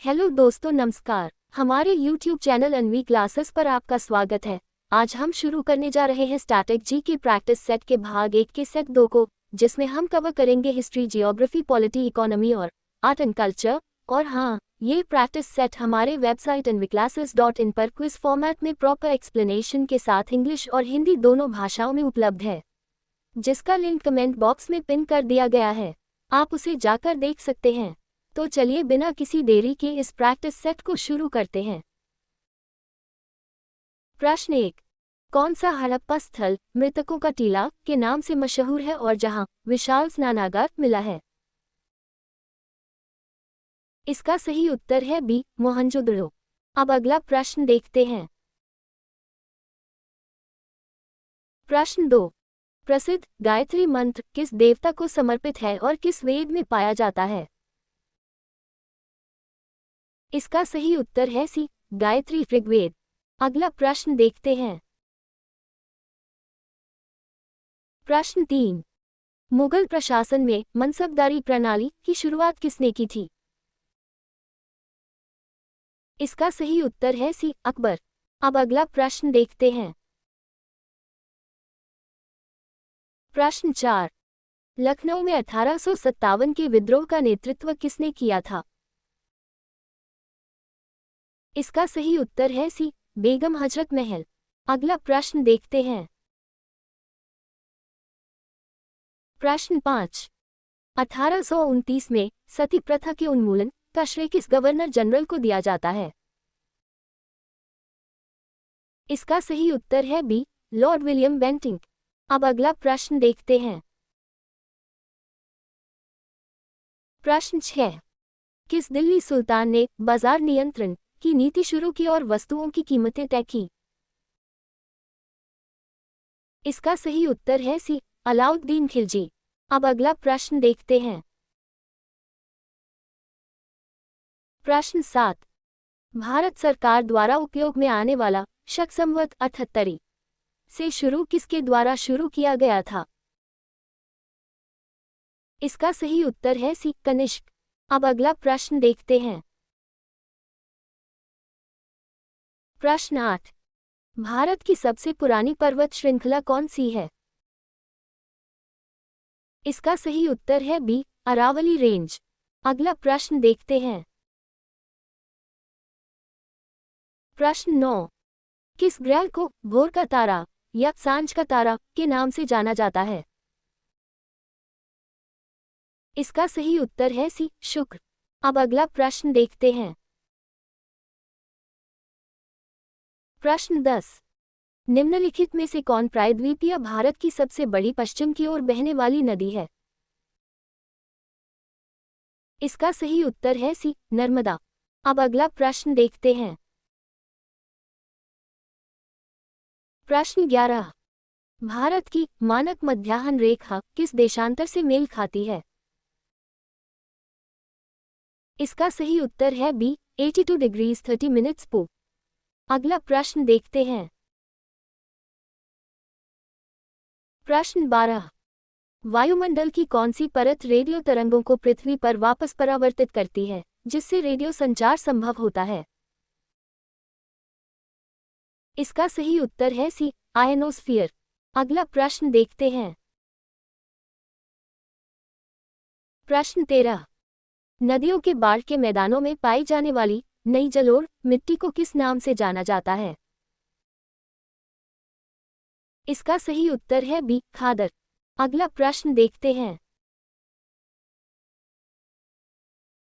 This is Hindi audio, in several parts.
हेलो दोस्तों, नमस्कार। हमारे YouTube चैनल अनवी क्लासेस पर आपका स्वागत है। आज हम शुरू करने जा रहे हैं स्टैटिक जी के प्रैक्टिस सेट के भाग 1 के सेट 2 को, जिसमें हम कवर करेंगे हिस्ट्री, जियोग्राफी, पॉलिटी, इकोनॉमी और आर्ट एंड कल्चर। और हाँ, ये प्रैक्टिस सेट हमारे वेबसाइट anviclasses.in पर क्विज फॉर्मेट में प्रॉपर एक्सप्लेनेशन के साथ इंग्लिश और हिंदी दोनों भाषाओं में उपलब्ध है, जिसका लिंक कमेंट बॉक्स में पिन कर दिया गया है। आप उसे जाकर देख सकते हैं। तो चलिए बिना किसी देरी के इस प्रैक्टिस सेट को शुरू करते हैं। प्रश्न 1। कौन सा हड़प्पा स्थल मृतकों का टीला के नाम से मशहूर है और जहां विशाल स्नानागार मिला है? इसका सही उत्तर है बी, मोहनजोदड़ो। अब अगला प्रश्न देखते हैं। प्रश्न 2। प्रसिद्ध गायत्री मंत्र किस देवता को समर्पित है और किस वेद में पाया जाता है? इसका सही उत्तर है सी, गायत्री ऋग्वेद। अगला प्रश्न देखते हैं। प्रश्न 3। मुगल प्रशासन में मनसबदारी प्रणाली की शुरुआत किसने की थी? इसका सही उत्तर है सी, अकबर। अब अगला प्रश्न देखते हैं। प्रश्न 4। लखनऊ में 1857 के विद्रोह का नेतृत्व किसने किया था? इसका सही उत्तर है सी, बेगम हजरत महल। अगला प्रश्न देखते हैं। प्रश्न 5। 1829 में सती प्रथा के उन्मूलन का श्रेय किस गवर्नर जनरल को दिया जाता है? इसका सही उत्तर है बी, लॉर्ड विलियम बेंटिंक। अब अगला प्रश्न देखते हैं। प्रश्न 6। किस दिल्ली सुल्तान ने बाजार नियंत्रण की नीति शुरू की और वस्तुओं की कीमतें तय की? इसका सही उत्तर है सी, अलाउद्दीन खिलजी। अब अगला प्रश्न देखते हैं। प्रश्न 7। भारत सरकार द्वारा उपयोग में आने वाला शक संवत 78 से शुरू किसके द्वारा शुरू किया गया था? इसका सही उत्तर है सी, कनिष्क। अब अगला प्रश्न देखते हैं। प्रश्न 8। भारत की सबसे पुरानी पर्वत श्रृंखला कौन सी है? इसका सही उत्तर है बी, अरावली रेंज। अगला प्रश्न देखते हैं। प्रश्न 9। किस ग्रह को भोर का तारा या सांझ का तारा के नाम से जाना जाता है? इसका सही उत्तर है सी, शुक्र। अब अगला प्रश्न देखते हैं। प्रश्न 10। निम्नलिखित में से कौन प्रायद्वीपीय भारत की सबसे बड़ी पश्चिम की ओर बहने वाली नदी है? इसका सही उत्तर है सी, नर्मदा। अब अगला प्रश्न देखते हैं। प्रश्न 11। भारत की मानक मध्याह्न रेखा किस देशांतर से मेल खाती है? इसका सही उत्तर है बी, 82 डिग्रीज 30 मिनट्स पू। अगला प्रश्न देखते हैं। प्रश्न 12। वायुमंडल की कौन सी परत रेडियो तरंगों को पृथ्वी पर वापस परावर्तित करती है, जिससे रेडियो संचार संभव होता है? इसका सही उत्तर है सी, आयनोस्फीयर। अगला प्रश्न देखते हैं। प्रश्न 13। नदियों के बाढ़ के मैदानों में पाई जाने वाली नई जलोढ़ मिट्टी को किस नाम से जाना जाता है? इसका सही उत्तर है बी, खादर। अगला प्रश्न देखते हैं।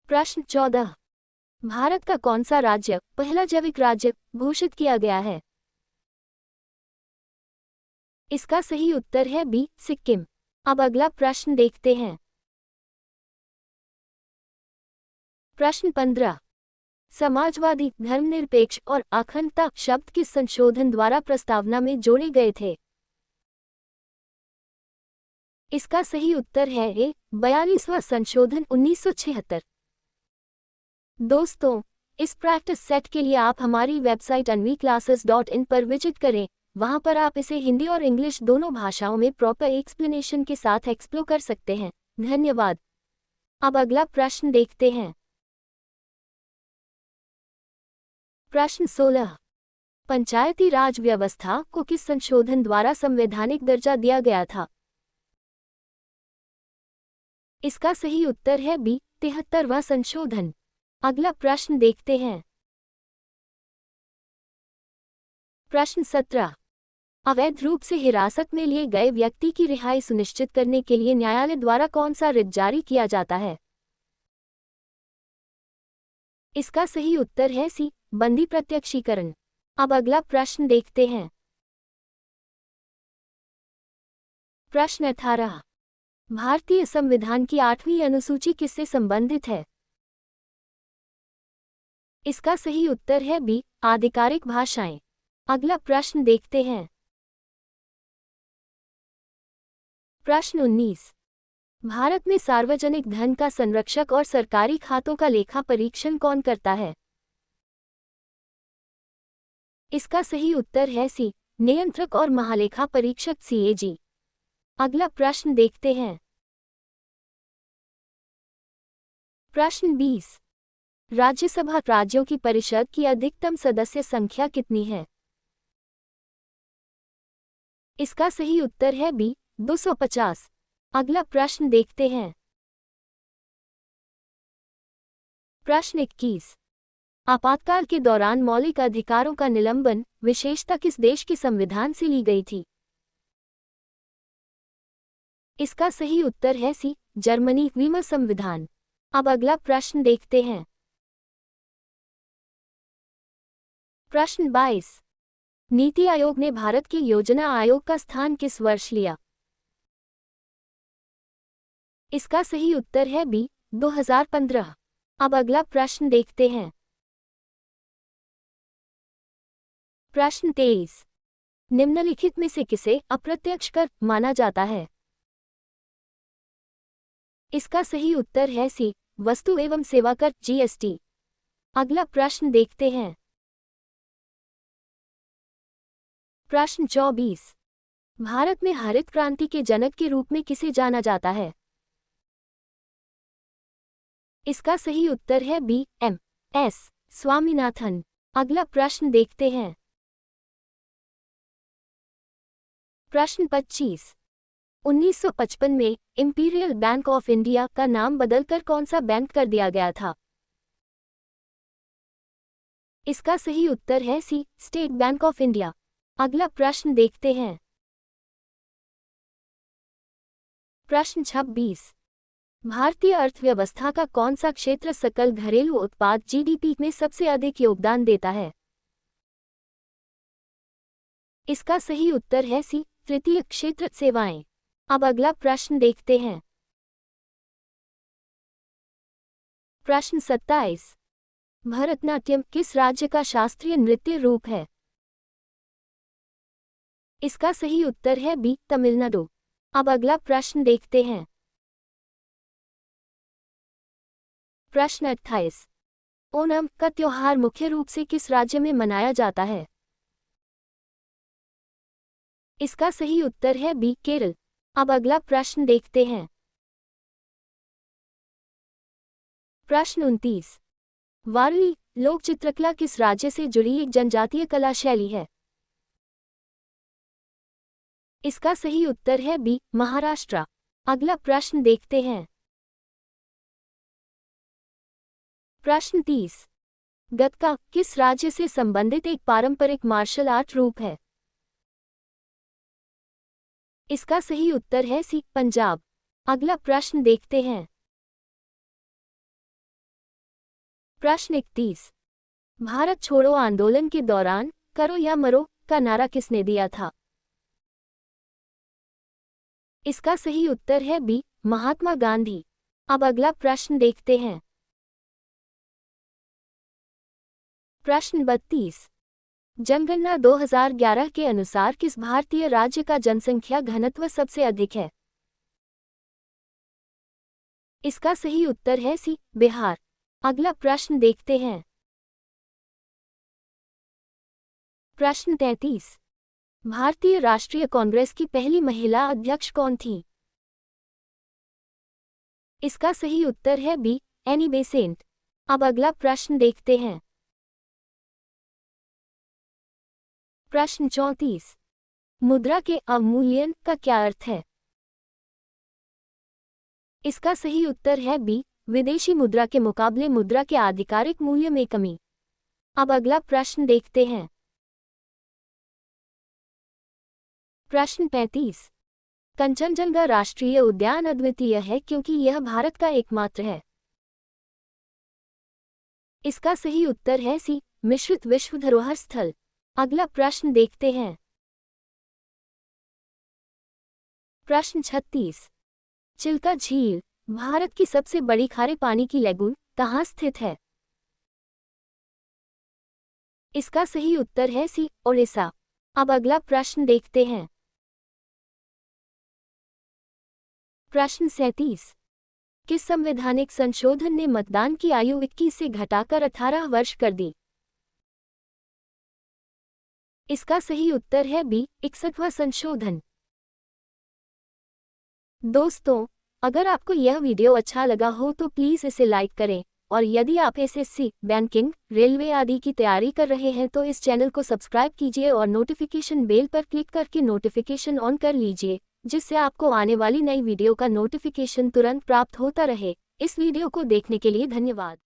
प्रश्न 14। भारत का कौन सा राज्य पहला जैविक राज्य घोषित किया गया है? इसका सही उत्तर है बी, सिक्किम। अब अगला प्रश्न देखते हैं। प्रश्न 15। समाजवादी, धर्मनिरपेक्ष और अखंडता शब्द किस संशोधन द्वारा प्रस्तावना में जोड़े गए थे? इसका सही उत्तर है ए, 42वां संशोधन 1976। दोस्तों, इस प्रैक्टिस सेट के लिए आप हमारी वेबसाइट anviclasses.in पर विजिट करें। वहां पर आप इसे हिंदी और इंग्लिश दोनों भाषाओं में प्रॉपर एक्सप्लेनेशन के साथ एक्सप्लोर कर सकते हैं। धन्यवाद। अब अगला प्रश्न देखते हैं। प्रश्न 16। पंचायती राज व्यवस्था को किस संशोधन द्वारा संवैधानिक दर्जा दिया गया था? इसका सही उत्तर है बी, 73वां संशोधन। अगला प्रश्न देखते हैं। प्रश्न 17। अवैध रूप से हिरासत में लिए गए व्यक्ति की रिहाई सुनिश्चित करने के लिए न्यायालय द्वारा कौन सा रिट जारी किया जाता है? इसका सही उत्तर है सी, बंदी प्रत्यक्षीकरण। अब अगला प्रश्न देखते हैं। प्रश्न 18। भारतीय संविधान की 8वीं अनुसूची किससे संबंधित है? इसका सही उत्तर है बी, आधिकारिक भाषाएं। अगला प्रश्न देखते हैं। प्रश्न 19। भारत में सार्वजनिक धन का संरक्षक और सरकारी खातों का लेखा परीक्षण कौन करता है? इसका सही उत्तर है सी, नियंत्रक और महालेखा परीक्षक सीएजी। अगला प्रश्न देखते हैं। प्रश्न 20। राज्यसभा राज्यों की परिषद की अधिकतम सदस्य संख्या कितनी है? इसका सही उत्तर है बी, 250। अगला प्रश्न देखते हैं। प्रश्न 21। आपातकाल के दौरान मौलिक अधिकारों का निलंबन विशेषता किस देश के संविधान से ली गई थी? इसका सही उत्तर है सी, जर्मनी वीमर संविधान। अब अगला प्रश्न देखते हैं। प्रश्न 22। नीति आयोग ने भारत के योजना आयोग का स्थान किस वर्ष लिया? इसका सही उत्तर है बी, 2015। अब अगला प्रश्न देखते हैं। प्रश्न 23। निम्नलिखित में से किसे अप्रत्यक्ष कर माना जाता है? इसका सही उत्तर है सी, वस्तु एवं सेवा कर जीएसटी। अगला प्रश्न देखते हैं। प्रश्न 24। भारत में हरित क्रांति के जनक के रूप में किसे जाना जाता है? इसका सही उत्तर है बी, एम एस स्वामीनाथन। अगला प्रश्न देखते हैं। प्रश्न 25। 1955 में इंपीरियल बैंक ऑफ इंडिया का नाम बदलकर कौन सा बैंक कर दिया गया था? इसका सही उत्तर है सी, स्टेट बैंक ऑफ इंडिया। अगला प्रश्न देखते हैं। प्रश्न 26। भारतीय अर्थव्यवस्था का कौन सा क्षेत्र सकल घरेलू उत्पाद जीडीपी में सबसे अधिक योगदान देता है? इसका सही उत्तर है सी, तृतीय क्षेत्र सेवाएं। अब अगला प्रश्न देखते हैं। प्रश्न 27। भरतनाट्यम किस राज्य का शास्त्रीय नृत्य रूप है? इसका सही उत्तर है बी, तमिलनाडु। अब अगला प्रश्न देखते हैं। प्रश्न 28। ओणम का त्योहार मुख्य रूप से किस राज्य में मनाया जाता है? इसका सही उत्तर है बी, केरल। अब अगला प्रश्न देखते हैं। प्रश्न 29। वारली लोक चित्रकला किस राज्य से जुड़ी एक जनजातीय कला शैली है? इसका सही उत्तर है बी, महाराष्ट्र। अगला प्रश्न देखते हैं। प्रश्न 30। गतका किस राज्य से संबंधित एक पारंपरिक मार्शल आर्ट रूप है? इसका सही उत्तर है सी, पंजाब। अगला प्रश्न देखते हैं। प्रश्न 31। भारत छोड़ो आंदोलन के दौरान करो या मरो का नारा किसने दिया था? इसका सही उत्तर है बी, महात्मा गांधी। अब अगला प्रश्न देखते हैं। प्रश्न 32। जनगणना 2011 के अनुसार किस भारतीय राज्य का जनसंख्या घनत्व सबसे अधिक है? इसका सही उत्तर है सी, बिहार। अगला प्रश्न देखते हैं। प्रश्न 33। भारतीय राष्ट्रीय कांग्रेस की पहली महिला अध्यक्ष कौन थी? इसका सही उत्तर है बी, एनी बेसेंट। अब अगला प्रश्न देखते हैं। प्रश्न 34। मुद्रा के अवमूल्यन का क्या अर्थ है? इसका सही उत्तर है बी, विदेशी मुद्रा के मुकाबले मुद्रा के आधिकारिक मूल्य में कमी। अब अगला प्रश्न देखते हैं। प्रश्न 35। कंचनजंगा राष्ट्रीय उद्यान अद्वितीय है क्योंकि यह भारत का एकमात्र है। इसका सही उत्तर है सी, मिश्रित विश्व धरोहर स्थल। अगला प्रश्न देखते हैं। प्रश्न 36। चिल्का झील भारत की सबसे बड़ी खारे पानी की लैगून कहाँ स्थित है? इसका सही उत्तर है सी, ओडिशा। अब अगला प्रश्न देखते हैं। प्रश्न 37। किस संवैधानिक संशोधन ने मतदान की आयु 21 से घटाकर 18 वर्ष कर दी? इसका सही उत्तर है बी, 61वां संशोधन। दोस्तों, अगर आपको यह वीडियो अच्छा लगा हो तो प्लीज़ इसे लाइक करें, और यदि आप एसएससी, बैंकिंग, रेलवे आदि की तैयारी कर रहे हैं तो इस चैनल को सब्सक्राइब कीजिए और नोटिफिकेशन बेल पर क्लिक करके नोटिफिकेशन ऑन कर लीजिए, जिससे आपको आने वाली नई वीडियो का नोटिफिकेशन तुरंत प्राप्त होता रहे। इस वीडियो को देखने के लिए धन्यवाद।